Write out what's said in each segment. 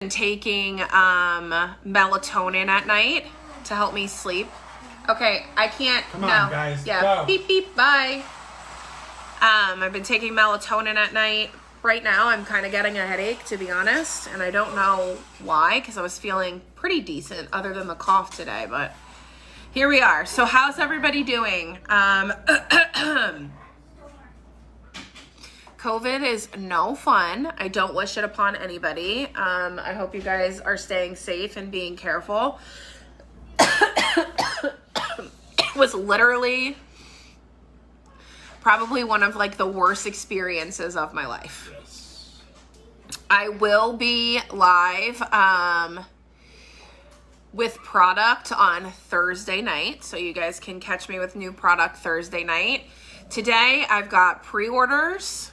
taking melatonin at night to help me sleep. Okay, I can't. Come on, guys. Yeah. Go. Beep beep. Bye. I've been taking melatonin at night. Right now, I'm kind of getting a headache, to be honest, and I don't know why, because I was feeling pretty decent, other than the cough today. But here we are. So, how's everybody doing? COVID is no fun. I don't wish it upon anybody. I hope you guys are staying safe and being careful. It was literally probably one of like the worst experiences of my life. Yes. I will be live with product on Thursday night, so you guys can catch me with new product Thursday night. Today I've got pre-orders.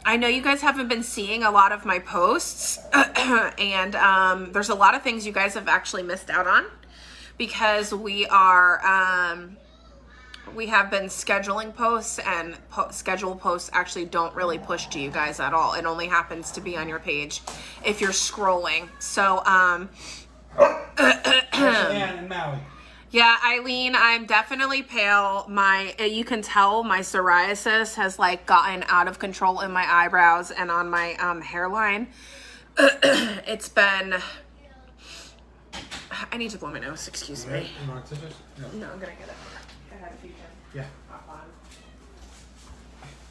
I know you guys haven't been seeing a lot of my posts and there's a lot of things you guys have actually missed out on because we have been scheduling posts, and scheduled posts actually don't really push to you guys at all. It only happens to be on your page if you're scrolling. So Ann and Maui. yeah, Eileen, I'm definitely pale. You can tell my psoriasis has like gotten out of control in my eyebrows and on my hairline. It's been, I need to blow my nose, excuse me. You want scissors? No, I'm gonna get it. Go ahead if you can. Yeah. Hop on.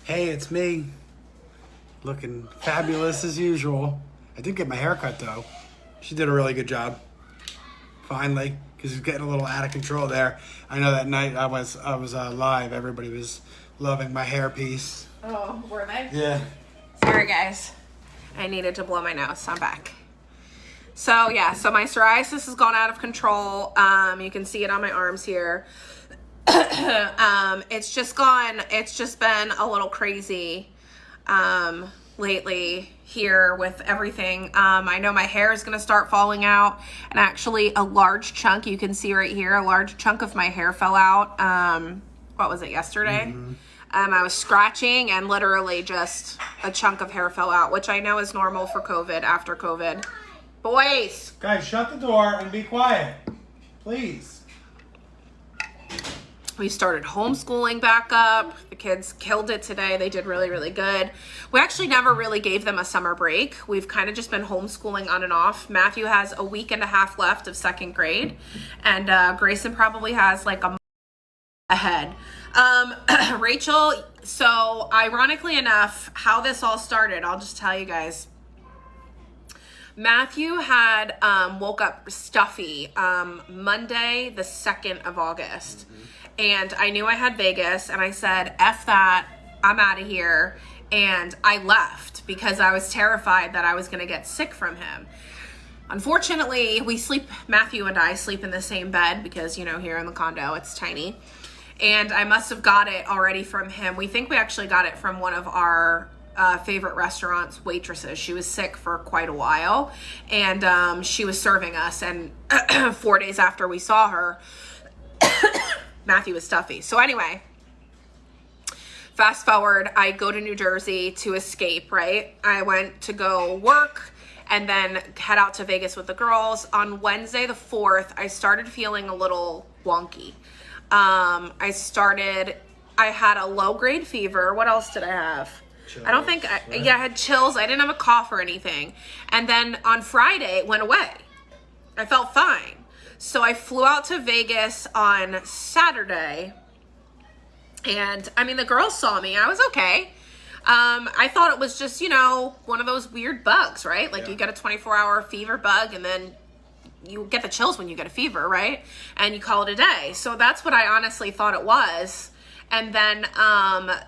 Hey, it's me. Looking fabulous as usual. I did get my hair cut though. She did a really good job. Finally, because it's getting a little out of control there. I know that night I was live. Everybody was loving my hair piece. Oh, were they? Yeah. Sorry, guys. I needed to blow my nose. I'm back. So, yeah. So, my psoriasis has gone out of control. You can see it on my arms here. It's just been a little crazy lately here with everything. I know my hair is going to start falling out, and actually a large chunk, you can see right here, a large chunk of my hair fell out. What was it, yesterday? Mm-hmm. I was scratching and literally just a chunk of hair fell out, which I know is normal for COVID, after COVID. Boys! Guys, shut the door and be quiet. Please. We started homeschooling back up. The kids killed it today. They did really, really good. We actually never really gave them a summer break. We've kind of just been homeschooling on and off. Matthew has a week and a half left of second grade, and Grayson probably has like a month ahead. Rachel, so ironically enough, how this all started, I'll just tell you guys. Matthew had woke up stuffy Monday, the 2nd of August. Mm-hmm. And I knew I had Vegas, and I said, F that, I'm out of here. And I left because I was terrified that I was going to get sick from him. Unfortunately, Matthew and I sleep in the same bed because, you know, here in the condo, it's tiny. And I must have got it already from him. We think we actually got it from one of our favorite restaurants' waitresses. She was sick for quite a while, and she was serving us. And 4 days after we saw her, Matthew was stuffy. So anyway, fast forward, I go to New Jersey to escape, right? I went to go work and then head out to Vegas with the girls. On Wednesday the 4th, I started feeling a little wonky. I had a low-grade fever. What else did I have? Chills, I had chills. I didn't have a cough or anything. And then on Friday, it went away. I felt fine. So I flew out to Vegas on Saturday, and I mean, the girls saw me. I was okay. I thought it was just, you know, one of those weird bugs, right? Like you get a 24-hour fever bug, and then you get the chills when you get a fever, right? And you call it a day. So that's what I honestly thought it was. And then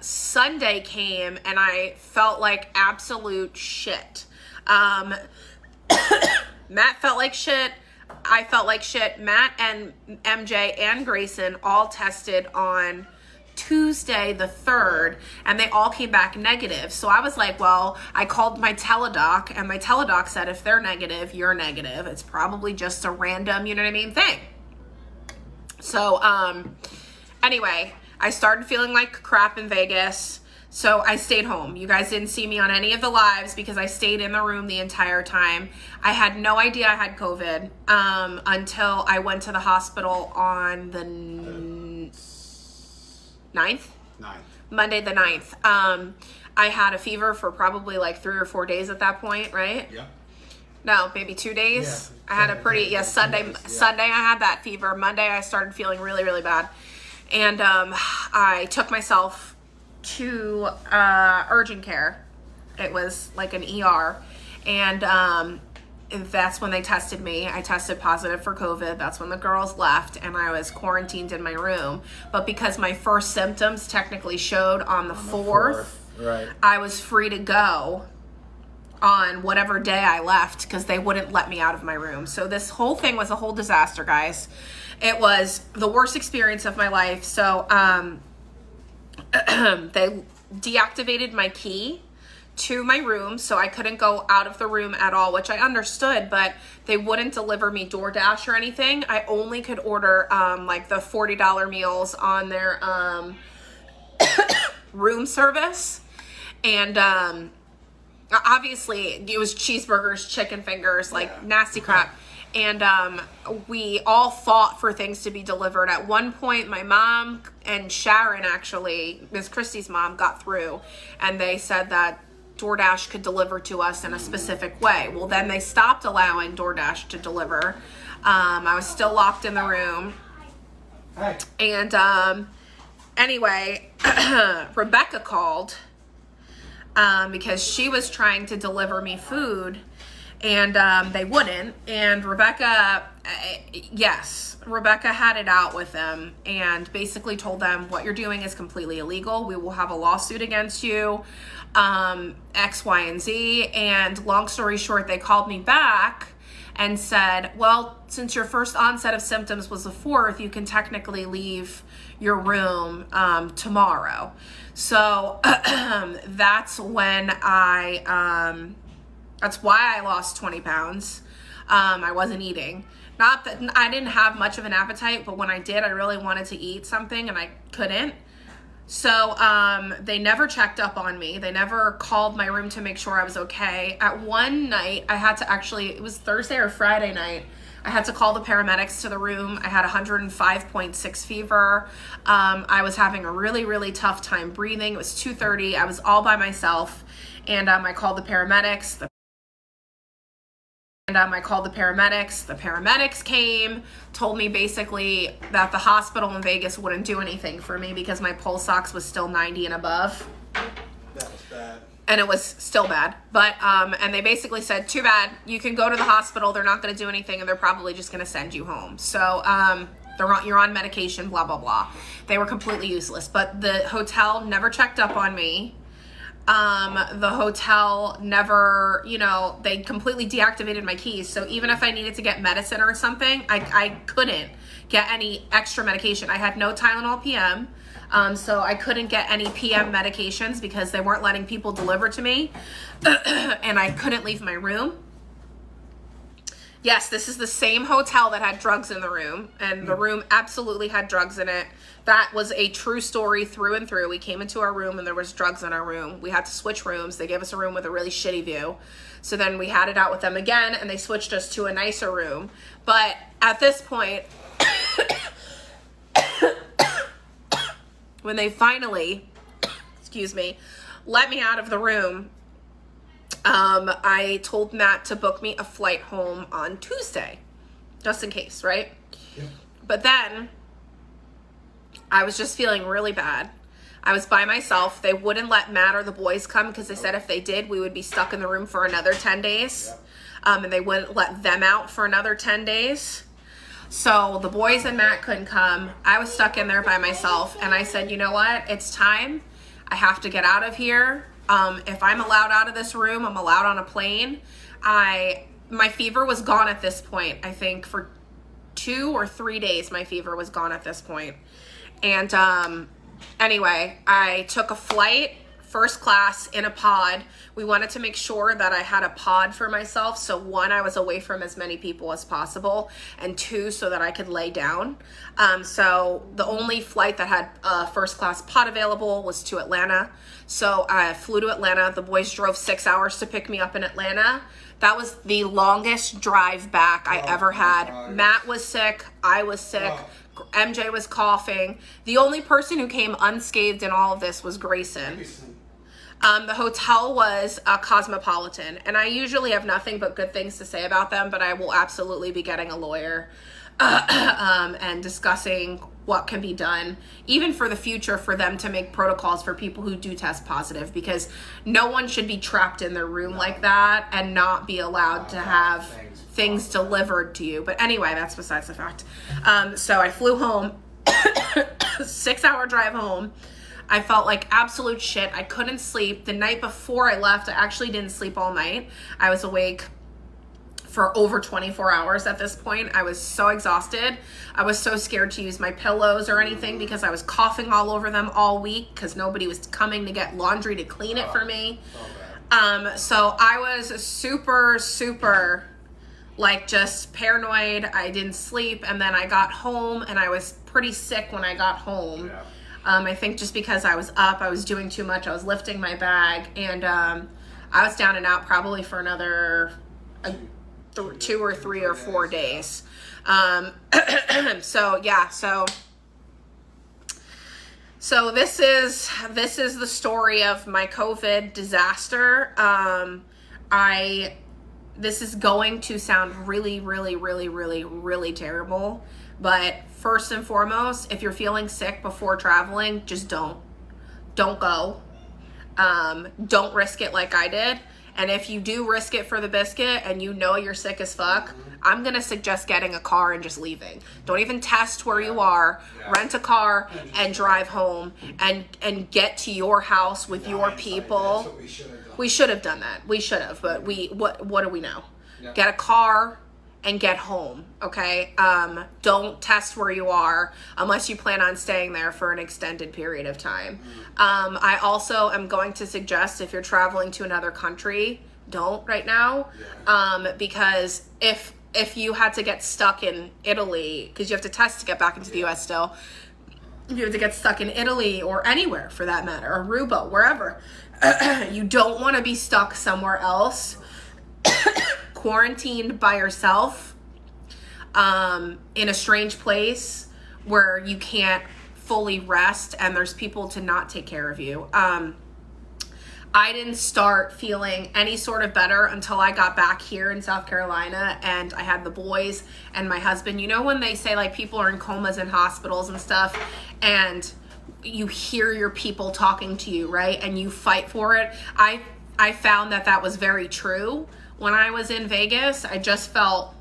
Sunday came, and I felt like absolute shit. Matt felt like shit. I felt like shit. Matt and MJ and Grayson all tested on Tuesday the 3rd, and they all came back negative. So I was like, well, I called my teledoc, and my teledoc said, if they're negative, you're negative. It's probably just a random, you know what I mean, thing. So anyway, I started feeling like crap in Vegas. So I stayed home. You guys didn't see me on any of the lives because I stayed in the room the entire time. I had no idea I had COVID until I went to the hospital on the 9th? Monday the 9th. I had a fever for probably like 3 or 4 days at that point, right? Yeah. No, maybe 2 days. Yeah. I had a pretty, Sunday Yeah. Sunday I had that fever. Monday I started feeling really, really bad. And I took myself to urgent care. It was like an ER. And that's when they tested me. I tested positive for COVID. That's when the girls left and I was quarantined in my room. But because my first symptoms technically showed on the 4th, Right. I was free to go on whatever day I left because they wouldn't let me out of my room. So this whole thing was a whole disaster, guys. It was the worst experience of my life. So they deactivated my key to my room, so I couldn't go out of the room at all, which I understood, but they wouldn't deliver me DoorDash or anything. I only could order like the $40 meals on their room service. And obviously it was cheeseburgers, chicken fingers, like nasty crap. And we all fought for things to be delivered. At one point, my mom and Sharon, actually, Miss Christie's mom, got through. And they said that DoorDash could deliver to us in a specific way. Well, then they stopped allowing DoorDash to deliver. I was still locked in the room. Hey. And anyway, Rebecca called because she was trying to deliver me food. And they wouldn't. And Rebecca had it out with them and basically told them, what you're doing is completely illegal. We will have a lawsuit against you, X, Y, and Z. And long story short, they called me back and said, well, since your first onset of symptoms was the 4th, you can technically leave your room tomorrow. So that's when that's why I lost 20 pounds. I wasn't eating. Not that I didn't have much of an appetite, but when I did, I really wanted to eat something and I couldn't. So they never checked up on me. They never called my room to make sure I was okay. At one night, I had to it was Thursday or Friday night, I had to call the paramedics to the room. I had 105.6 fever. I was having a really, really tough time breathing. It was 2:30. I was all by myself. And I called the paramedics. The paramedics came, told me basically that the hospital in Vegas wouldn't do anything for me because my pulse ox was still 90 and above. That was bad. And it was still bad. But, and they basically said, too bad, you can go to the hospital, they're not going to do anything, and they're probably just going to send you home. So, you're on medication, blah, blah, blah. They were completely useless. But the hotel never checked up on me. The hotel never, they completely deactivated my keys. So even if I needed to get medicine or something, I couldn't get any extra medication. I had no Tylenol PM. So I couldn't get any PM medications because they weren't letting people deliver to me. And I couldn't leave my room. Yes, this is the same hotel that had drugs in the room, and the room absolutely had drugs in it. That was a true story through and through. We came into our room and there was drugs in our room. We had to switch rooms. They gave us a room with a really shitty view. So then we had it out with them again and they switched us to a nicer room. But at this point, when they finally, let me out of the room, I told Matt to book me a flight home on Tuesday, just in case, right? Yep. But then I was just feeling really bad. I was by myself. They wouldn't let Matt or the boys come because they said if they did, we would be stuck in the room for another 10 days. Yep. And they wouldn't let them out for another 10 days. So the boys and Matt couldn't come. I was stuck in there by myself. And I said, you know what? It's time. I have to get out of here. If I'm allowed out of this room, I'm allowed on a plane. My fever was gone at this point. I think for 2 or 3 days, my fever was gone at this point. And anyway, I took a flight first class in a pod. We wanted to make sure that I had a pod for myself. So one, I was away from as many people as possible, and two, so that I could lay down. So the only flight that had a first class pod available was to Atlanta. So I flew to Atlanta. The boys drove 6 hours to pick me up in Atlanta. That was the longest drive back I ever had. God. Matt was sick. I was sick. MJ was coughing. The only person who came unscathed in all of this was Grayson. The hotel was a Cosmopolitan, and I usually have nothing but good things to say about them, but I will absolutely be getting a lawyer and discussing what can be done, even for the future, for them to make protocols for people who do test positive, because no one should be trapped in their room like that and not be allowed to have things delivered to you. But anyway, that's besides the fact. So I flew home, 6 hour drive home. I felt like absolute shit. I couldn't sleep. The night before I left, I actually didn't sleep all night. I was awake for over 24 hours at this point. I was so exhausted. I was so scared to use my pillows or anything because I was coughing all over them all week because nobody was coming to get laundry to clean it for me. So I was super like just paranoid. I didn't sleep, and then I got home and I was pretty sick when I got home. I think just because I was up, I was doing too much. I was lifting my bag, and I was down and out probably for another 2 or 3 or 4 days. So yeah, so this is the story of my COVID disaster. This is going to sound really terrible, but first and foremost, if you're feeling sick before traveling, just don't go. Don't risk it like I did. And if you do risk it for the biscuit and you know you're sick as fuck, I'm going to suggest getting a car and just leaving. Don't even test where you are. Rent a car and drive home and get to your house with your people. We should have done that. We should have, but what do we know? Get a car and get home, okay? Don't test where you are unless you plan on staying there for an extended period of time. I also am going to suggest, if you're traveling to another country, don't right now, because if you had to get stuck in Italy, because you have to test to get back into the US still, if you have to get stuck in Italy or anywhere for that matter, Aruba, wherever, you don't want to be stuck somewhere else, quarantined by yourself, in a strange place where you can't fully rest and there's people to not take care of you. I didn't start feeling any sort of better until I got back here in South Carolina and I had the boys and my husband. You know when they say like people are in comas in hospitals and stuff, and you hear your people talking to you, right? And you fight for it. I found that was very true. When I was in Vegas, I just felt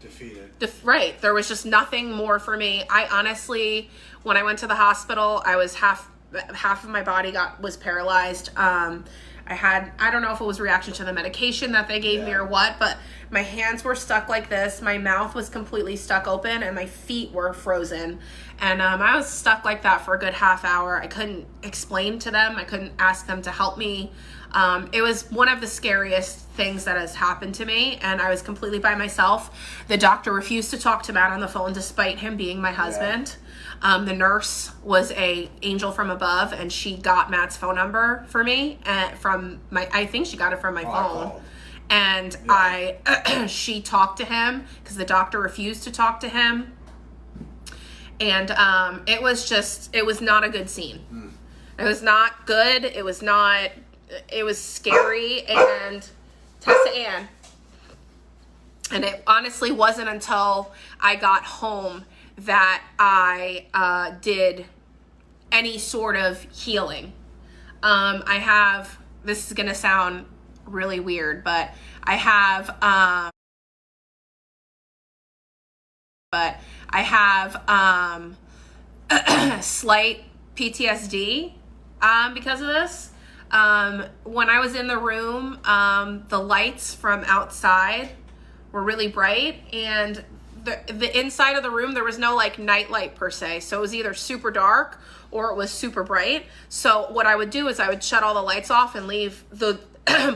defeated. Right. There was just nothing more for me. I honestly, when I went to the hospital, I was half of my body was paralyzed. I don't know if it was reaction to the medication that they gave me or what, but my hands were stuck like this. My mouth was completely stuck open and my feet were frozen. And I was stuck like that for a good half hour. I couldn't explain to them. I couldn't ask them to help me. It was one of the scariest things that has happened to me, and I was completely by myself. The doctor refused to talk to Matt on the phone despite him being my husband. The nurse was a angel from above, and she got Matt's phone number for me I think she got it from my phone. And she talked to him because the doctor refused to talk to him. And it was not a good scene. It was not good. It was scary. And Tessa Ann. And it honestly wasn't until I got home that I did any sort of healing. This is going to sound really weird, but I have slight PTSD because of this. When I was in the room, the lights from outside were really bright, and the inside of the room, there was no like night light per se. So it was either super dark or it was super bright. So what I would do is I would shut all the lights off and leave the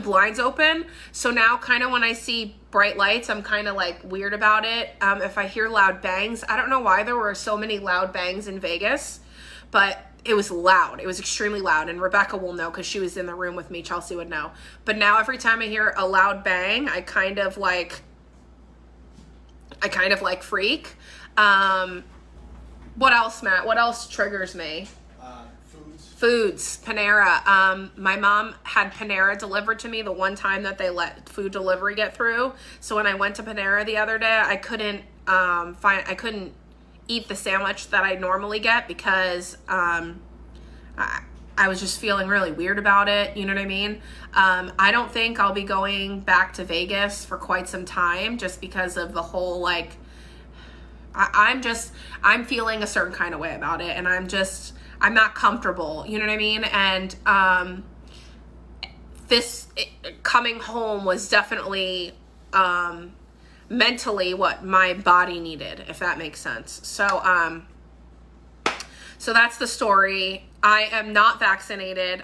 blinds open. So now kind of when I see bright lights, I'm kind of like weird about it. If I hear loud bangs, I don't know why there were so many loud bangs in Vegas, but it was loud. It was extremely loud. And Rebecca will know because she was in the room with me. Chelsea would know. But now every time I hear a loud bang, I kind of like freak. What else, Matt? What else triggers me? Foods. Panera. My mom had Panera delivered to me the one time that they let food delivery get through. So when I went to Panera the other day, I couldn't eat the sandwich that I normally get because I was just feeling really weird about it. You know what I mean? I don't think I'll be going back to Vegas for quite some time just because of the whole like I'm feeling a certain kind of way about it, and I'm not comfortable, you know what I mean? And coming home was definitely mentally what my body needed, if that makes sense. So that's the story. I am not vaccinated.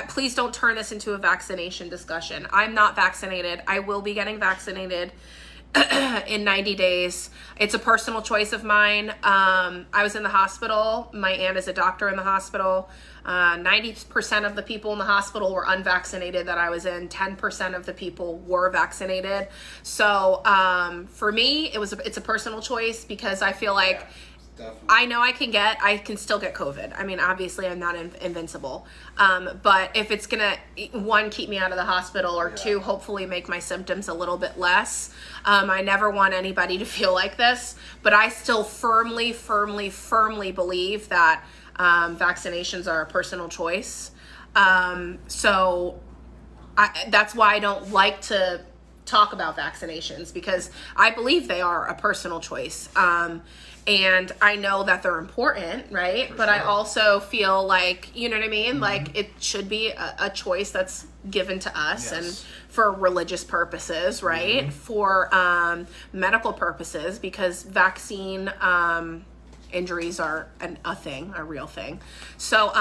Please don't turn this into a vaccination discussion. I'm not vaccinated. I will be getting vaccinated in 90 days. It's a personal choice of mine. I was in the hospital. My aunt is a doctor in the hospital. 90% of the people in the hospital were unvaccinated that I was in. 10% of the people were vaccinated. So for me, it's a personal choice because I feel like I know I can still get COVID. I mean, obviously I'm not invincible. But if it's gonna, one, keep me out of the hospital, or two, hopefully make my symptoms a little bit less. I never want anybody to feel like this, but I still firmly believe that vaccinations are a personal choice. So that's why I don't like to talk about vaccinations, because I believe they are a personal choice. And I know that they're important, right? But I also feel like, you know what I mean? Like it should be a choice that's given to us, and for religious purposes, right? For medical purposes, because vaccine injuries are a real thing. So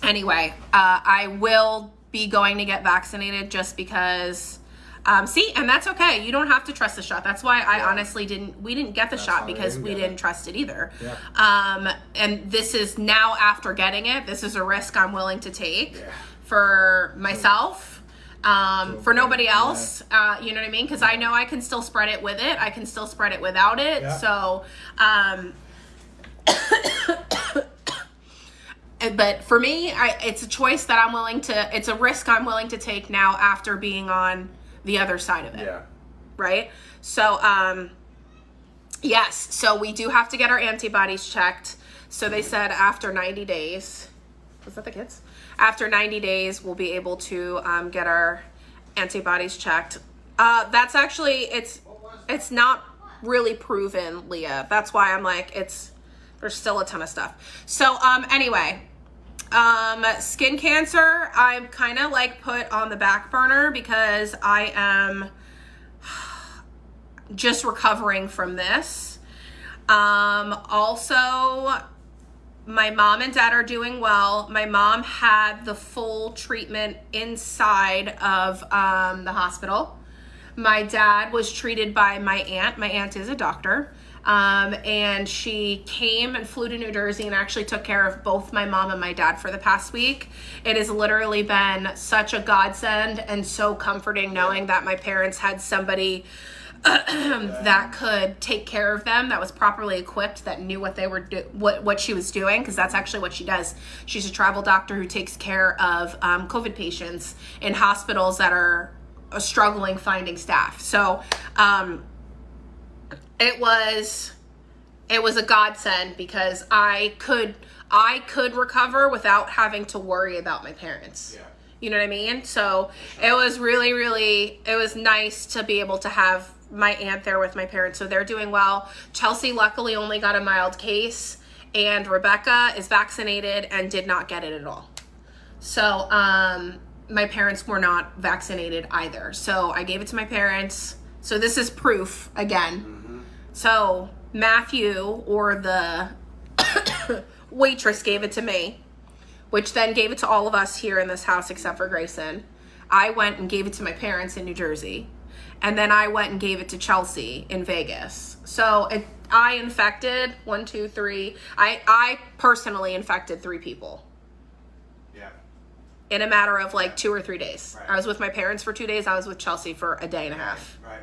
anyway, I will be going to get vaccinated just because and that's okay. You don't have to trust the shot. That's why I honestly we didn't get the shot, because we didn't trust it either. And this is now, after getting it, this is a risk I'm willing to take for myself, for nobody else. You know what I mean? Because I know I can still spread it with it. I can still spread it without it. So, but for me, it's a choice that it's a risk I'm willing to take now after being on the other side of it. Right? So, yes. So we do have to get our antibodies checked. So they said after 90 days, was that the kids? After 90 days, we'll be able to get our antibodies checked. That's actually, it's not really proven, Leah. That's why I'm like, there's still a ton of stuff. So, anyway, skin cancer, I'm kind of like put on the back burner because I am just recovering from this. Also, my mom and dad are doing well. My mom had the full treatment inside of the hospital. My dad was treated by my aunt. My aunt is a doctor. And she came and flew to New Jersey and actually took care of both my mom and my dad for the past week. It has literally been such a godsend and so comforting knowing that my parents had somebody that could take care of them, that was properly equipped, that knew what they were what she was doing, because that's actually what she does. She's a travel doctor who takes care of COVID patients in hospitals that are struggling finding staff. So it was a godsend because I could recover without having to worry about my parents. You know what I mean? So it was really, it was nice to be able to have my aunt there with my parents. So they're doing well. Chelsea luckily only got a mild case, and Rebecca is vaccinated and did not get it at all. So my parents were not vaccinated either. So I gave it to my parents. So this is proof again So Matthew, or the waitress, gave it to me, which then gave it to all of us here in this house except for Grayson. I went and gave it to my parents in New Jersey. And then I went and gave it to Chelsea in Vegas. So I infected 1, 2, 3. I personally infected 3 people. Yeah. In a matter of like 2 or 3 days. Right. I was with my parents for 2 days. I was with Chelsea for a day and a half. Right.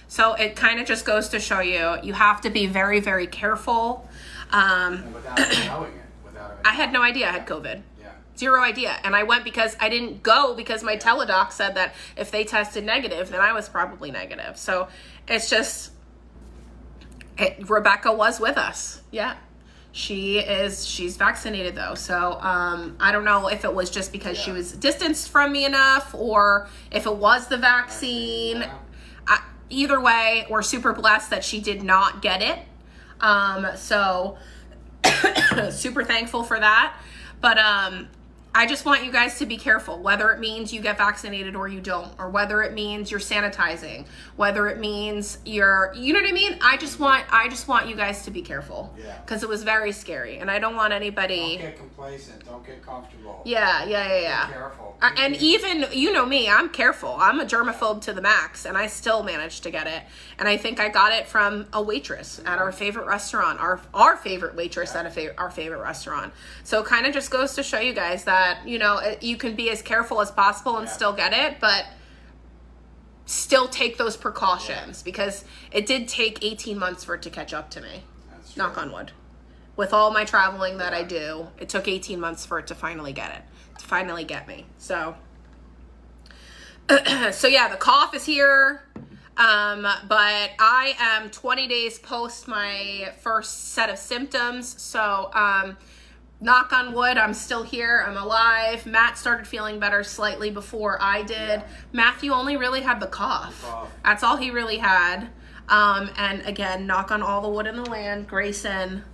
So it kind of just goes to show you have to be very, very careful. And without knowing it, I had no idea I had COVID. Yeah. Zero idea. And I went because I didn't go because my teledoc said that if they tested negative, then I was probably negative. So it's just, Rebecca was with us. Yeah. She's vaccinated though. So I don't know if it was just because she was distanced from me enough or if it was the vaccine. Either way, we're super blessed that she did not get it. So super thankful for that. But I just want you guys to be careful, whether it means you get vaccinated or you don't, or whether it means you're sanitizing, whether it means you know what I mean? I just want you guys to be careful. Yeah. Because it was very scary, and I don't want anybody. Don't get complacent. Don't get comfortable. Yeah. Be careful. And even, you know me, I'm careful. I'm a germaphobe to the max, and I still managed to get it. And I think I got it from a waitress at our favorite restaurant, our favorite waitress at our favorite restaurant. So it kind of just goes to show you guys that, you know, you can be as careful as possible and still get it, but still take those precautions because it did take 18 months for it to catch up to me. That's true. Knock on wood. With all my traveling that I do, it took 18 months for it to finally get me. So, so yeah, the cough is here. But I am 20 days post my first set of symptoms. So, knock on wood, I'm still here. I'm alive. Matt started feeling better slightly before I did. Yeah. Matthew only really had the cough. That's all he really had. And again, knock on all the wood in the land, Grayson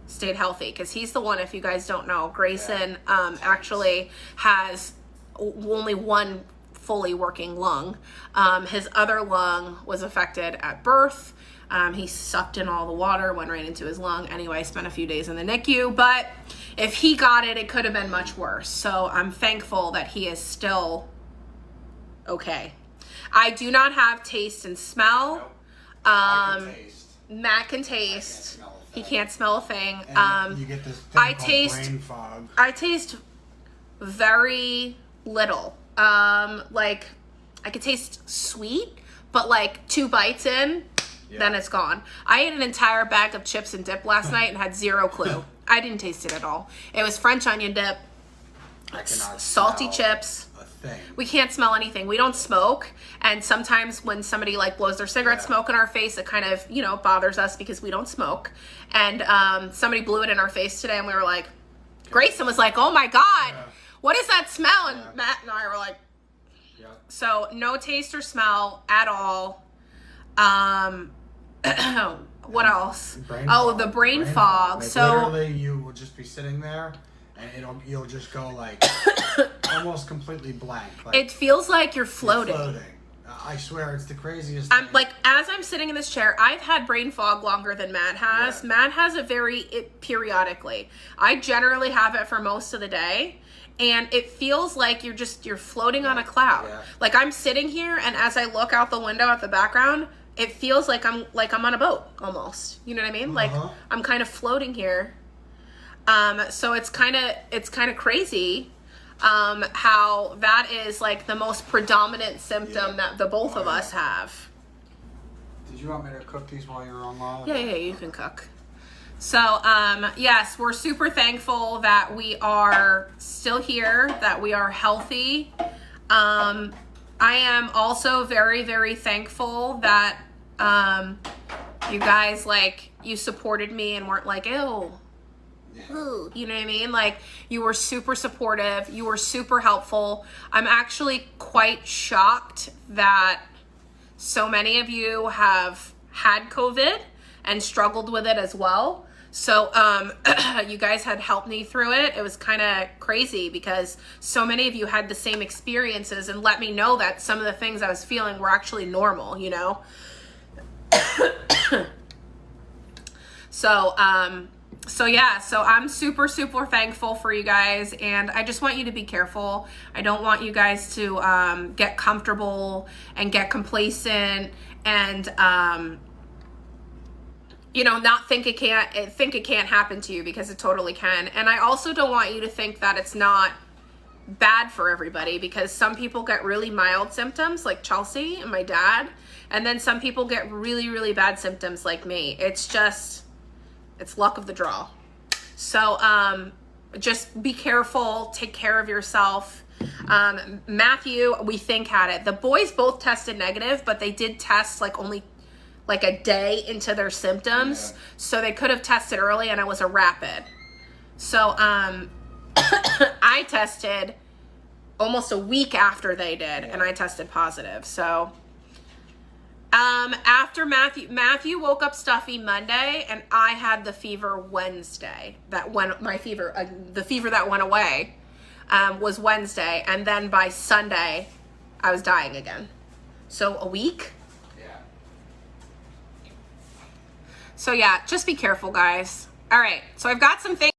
stayed healthy because he's the one, if you guys don't know, Grayson actually has only one fully working lung. His other lung was affected at birth. He sucked in all the water, went right into his lung. Anyway, spent a few days in the NICU, but if he got it, it could have been much worse. So I'm thankful that he is still okay. I do not have taste and smell. Nope. I can taste. Matt can taste. He can't smell a thing. And you get this thing I called taste brain fog. I taste very little. Like I could taste sweet, but like 2 bites in, then it's gone. I ate an entire bag of chips and dip last night and had zero clue. I didn't taste it at all. It was French onion dip, salty chips. A thing. We can't smell anything. We don't smoke. And sometimes when somebody like blows their cigarette smoke in our face, it kind of, you know, bothers us because we don't smoke. And somebody blew it in our face today and we were like, Grayson was like, oh my God, what is that smell? And Matt and I were like, so no taste or smell at all. What else? The brain fog. Like, So literally you will just be sitting there and you'll just go like almost completely blank. Like, it feels like you're floating. I swear it's the craziest I'm thing. like, as I'm sitting in this chair, I've had brain fog longer than Matt has. Yeah. Matt has it periodically. I generally have it for most of the day. And it feels like you're floating on a cloud. Yeah. Like I'm sitting here and as I look out the window at the background, it feels like I'm on a boat almost. You know what I mean? Like I'm kind of floating here. So it's kind of crazy. How that is like the most predominant symptom that the both of us have. Did you want me to cook these while you're online? Yeah, you can cook. So, yes, we're super thankful that we are still here, that we are healthy. I am also very, very thankful that you guys, like, you supported me and weren't like, ew. Ooh, you know what I mean? Like, you were super supportive. You were super helpful. I'm actually quite shocked that so many of you have had COVID and struggled with it as well. So you guys had helped me through it. It was kind of crazy because so many of you had the same experiences and let me know that some of the things I was feeling were actually normal, you know? So I'm super, super thankful for you guys, and I just want you to be careful. I don't want you guys to get comfortable and get complacent and not think it can't happen to you, because it totally can. And I also don't want you to think that it's not bad for everybody, because some people get really mild symptoms like Chelsea and my dad, and then some people get really, really bad symptoms like me. It's luck of the draw. So just be careful, take care of yourself. Matthew, we think, had it. The boys both tested negative, but they did test only a day into their symptoms. Yeah. So they could have tested early, and it was a rapid. So I tested almost a week after they did, and I tested positive. So after Matthew woke up stuffy Monday, and I had the fever Wednesday. The fever that went away was Wednesday, and then by Sunday I was dying again. So a week. So yeah, just be careful, guys. All right, so I've got some things